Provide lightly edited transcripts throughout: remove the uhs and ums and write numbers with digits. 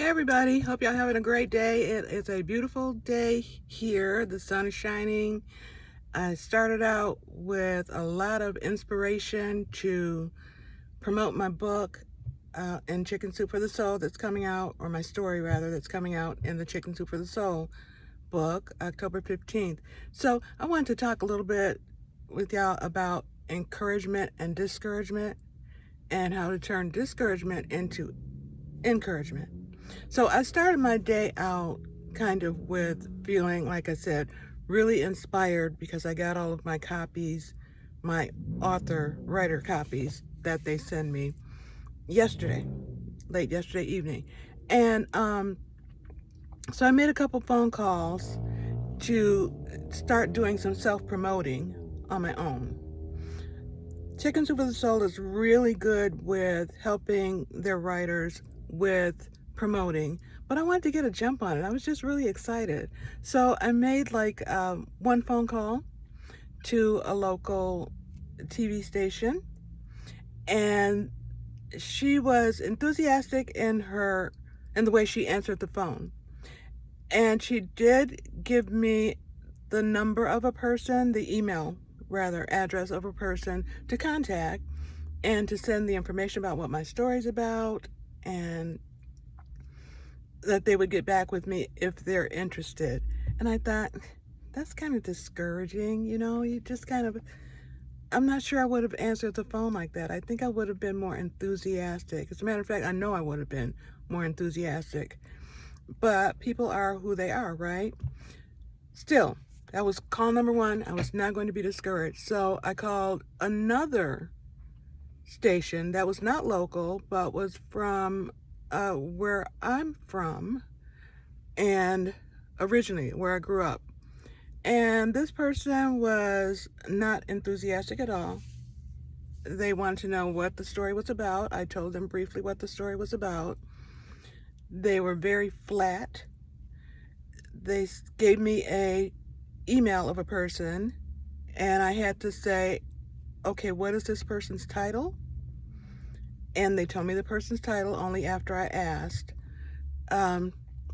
Hey everybody, hope y'all having a great day. It is a beautiful day here. The sun is shining. I started out with a lot of inspiration to promote my book in Chicken Soup for the Soul that's coming out, or my story rather, that's coming out in the Chicken Soup for the Soul book, October 15th. So I wanted to talk a little bit with y'all about encouragement and discouragement and how to turn discouragement into encouragement. So I started my day out kind of with feeling, like I said, really inspired because I got all of my copies, my writer copies that they send me yesterday, late yesterday evening. And so I made a couple phone calls to start doing some self-promoting on my own. Chicken Soup for the Soul is really good with helping their writers with promoting, but I wanted to get a jump on it. I was just really excited. So I made like one phone call to a local TV station, and she was enthusiastic in the way she answered the phone. And she did give me the number of a person, the email rather, address of a person to contact and to send the information about what my story's about, and that they would get back with me if they're interested. And I thought, that's kind of discouraging, you just kind of, I'm not sure I would have answered the phone like that. I think I would have been more enthusiastic. As a matter of fact, I know I would have been more enthusiastic. But people are who they are, right? Still, that was call number one. I was not going to be discouraged. So I called another station that was not local, but was from where I'm from, and originally where I grew up. And this person was not enthusiastic at all. They wanted to know what the story was about. I told them briefly what the story was about. They were very flat. They gave me a email of a person, and I had to say, okay, what is this person's title? And they told me the person's title only after I asked.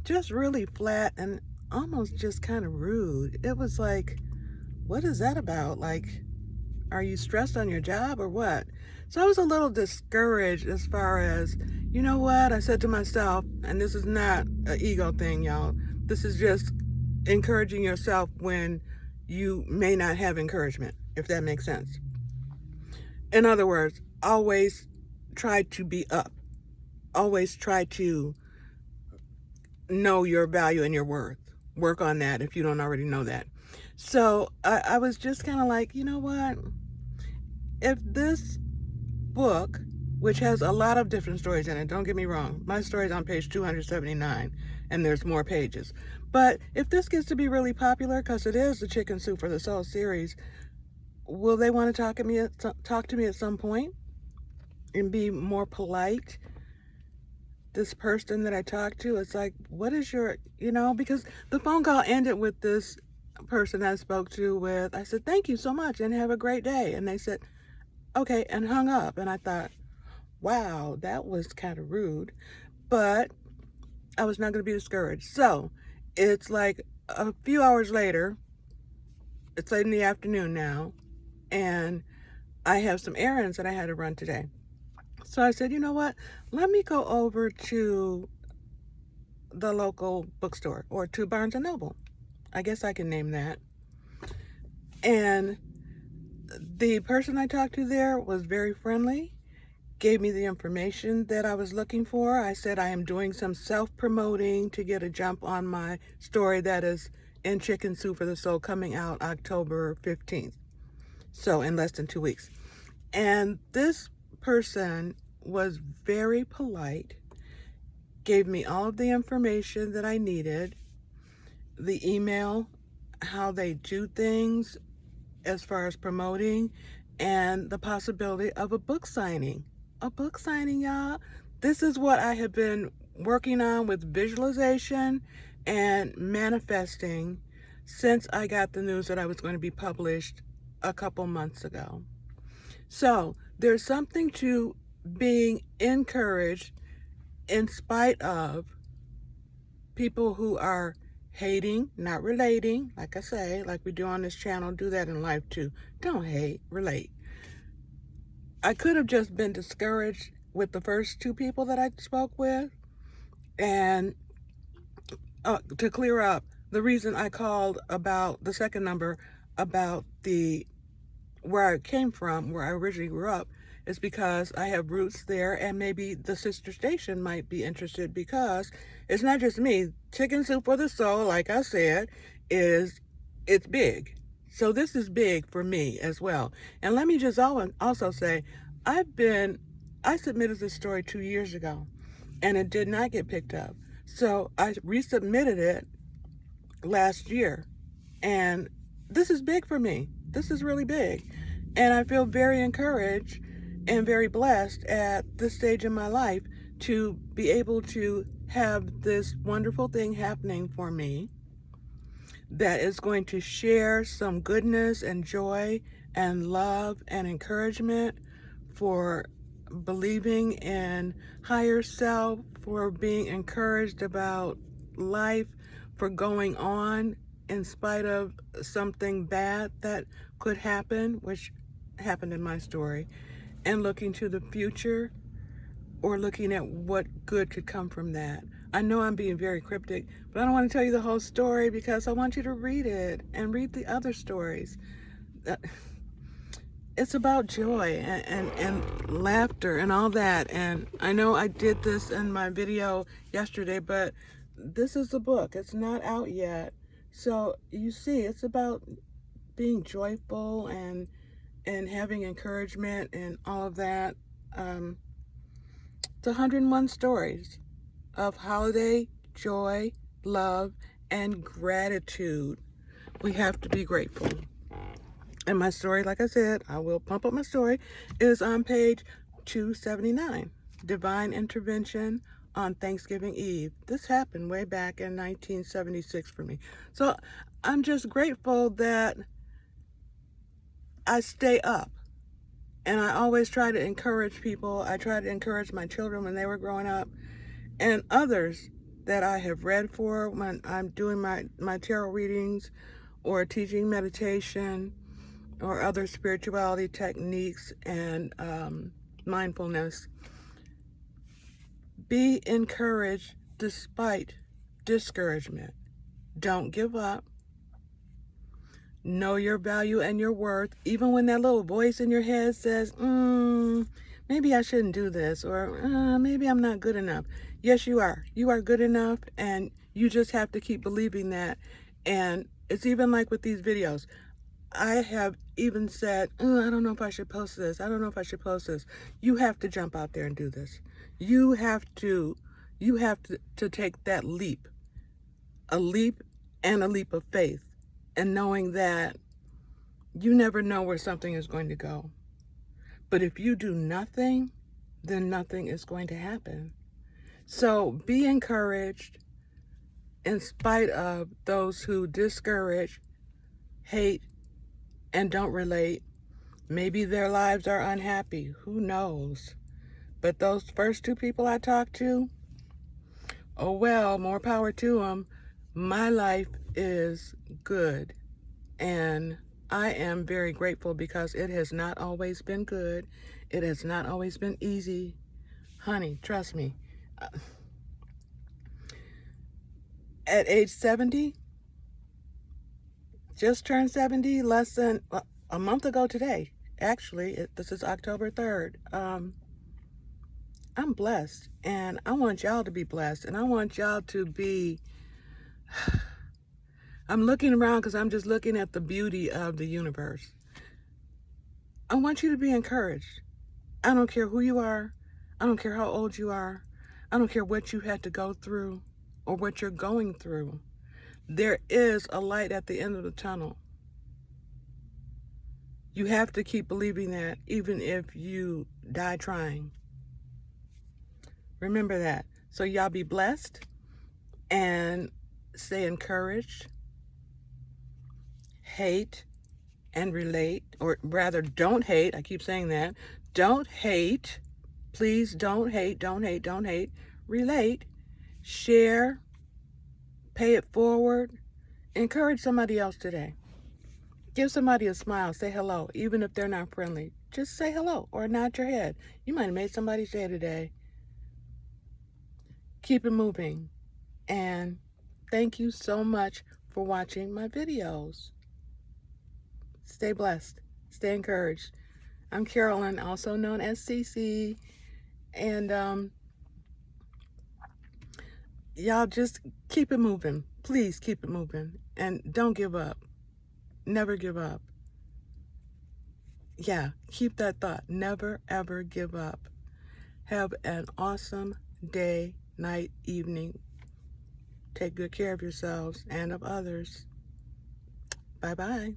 Just really flat and almost just kind of rude. It was like, what is that about? Like, are you stressed on your job or what? So I was a little discouraged as far as, you know what? I said to myself, and this is not an ego thing, y'all. This is just encouraging yourself when you may not have encouragement, if that makes sense. In other words, always try to be up. Always try to know your value and your worth. Work on that if you don't already know that. So I was just kind of like, you know what? If this book, which has a lot of different stories in it, don't get me wrong, my story's on page 279 and there's more pages. But if this gets to be really popular, because it is the Chicken Soup for the Soul series, will they want to talk to me at some point and be more polite? This person that I talked to, it's like, what is your, because the phone call ended with this person I spoke to with, I said, thank you so much and have a great day. And they said, okay, and hung up. And I thought, wow, that was kind of rude, but I was not going to be discouraged. So it's like a few hours later, it's late in the afternoon now, and I have some errands that I had to run today. So I said, you know what? Let me go over to the local bookstore, or to Barnes & Noble. I guess I can name that. And the person I talked to there was very friendly, gave me the information that I was looking for. I said I am doing some self-promoting to get a jump on my story that is in Chicken Soup for the Soul, coming out October 15th. So in less than 2 weeks. And this person was very polite, gave me all of the information that I needed, the email, how they do things as far as promoting, and the possibility of a book signing. A book signing, y'all. This is what I have been working on with visualization and manifesting since I got the news that I was going to be published a couple months ago. So there's something to being encouraged in spite of people who are hating, not relating, like I say, like we do on this channel, do that in life too. Don't hate, relate. I could have just been discouraged with the first two people that I spoke with. And to clear up, the reason I called about the second number about where I came from, where I originally grew up, is because I have roots there, and maybe the sister station might be interested, because it's not just me. Chicken Soup for the Soul, like I said, it's big. So this is big for me as well. And let me just also say, I submitted this story 2 years ago, and it did not get picked up. So I resubmitted it last year, and this is big for me. This is really big. And I feel very encouraged and very blessed at this stage in my life to be able to have this wonderful thing happening for me that is going to share some goodness and joy and love and encouragement for believing in higher self, for being encouraged about life, for going on in spite of something bad that could happen, which happened in my story, and looking to the future, or looking at what good could come from that. I know I'm being very cryptic, but I don't want to tell you the whole story because I want you to read it and read the other stories. It's about joy and laughter and all that. And I know I did this in my video yesterday, but this is the book. It's not out yet. So you see, it's about being joyful and having encouragement and all of that. It's 101 stories of holiday joy, love, and gratitude. We have to be grateful. And my story, like I said, I will pump up my story, is on page 279, Divine Intervention on Thanksgiving Eve. This happened way back in 1976 for me. So I'm just grateful that I stay up. And I always try to encourage people. I try to encourage my children when they were growing up, and others that I have read for when I'm doing my tarot readings or teaching meditation or other spirituality techniques and mindfulness. Be encouraged despite discouragement. Don't give up. Know your value and your worth, even when that little voice in your head says, maybe I shouldn't do this, or maybe I'm not good enough. Yes, you are. You are good enough, and you just have to keep believing that. And it's even like with these videos. I have even said, I don't know if I should post this. I don't know if I should post this. You have to jump out there and do this. You have to take that leap, a leap and a leap of faith. And knowing that you never know where something is going to go. But if you do nothing, then nothing is going to happen. So be encouraged in spite of those who discourage, hate, and don't relate. Maybe their lives are unhappy. Who knows? But those first two people I talked to, oh well, more power to them. My life is good, and I am very grateful because it has not always been good. It has not always been easy. Honey, trust me. At age 70, just turned 70, less than a month ago today. Actually, this is October 3rd. I'm blessed, and I want y'all to be blessed, and I want y'all to be... I'm looking around because I'm just looking at the beauty of the universe. I want you to be encouraged. I don't care who you are. I don't care how old you are. I don't care what you had to go through or what you're going through. There is a light at the end of the tunnel. You have to keep believing that, even if you die trying. Remember that. So y'all be blessed and stay encouraged. Hate and relate, or rather don't hate. I keep saying that. Don't hate. Please don't hate, don't hate, don't hate. Relate, share, Pay it forward. Encourage somebody else today. Give somebody a smile. Say hello, even if they're not friendly. Just say hello or nod your head. You might have made somebody's day today. Keep it moving. And thank you so much for watching my videos. Stay blessed. Stay encouraged. I'm Carolyn, also known as Cece. And y'all just keep it moving. Please keep it moving. And don't give up. Never give up. Yeah, keep that thought. Never, ever give up. Have an awesome day, night, evening. Take good care of yourselves and of others. Bye-bye.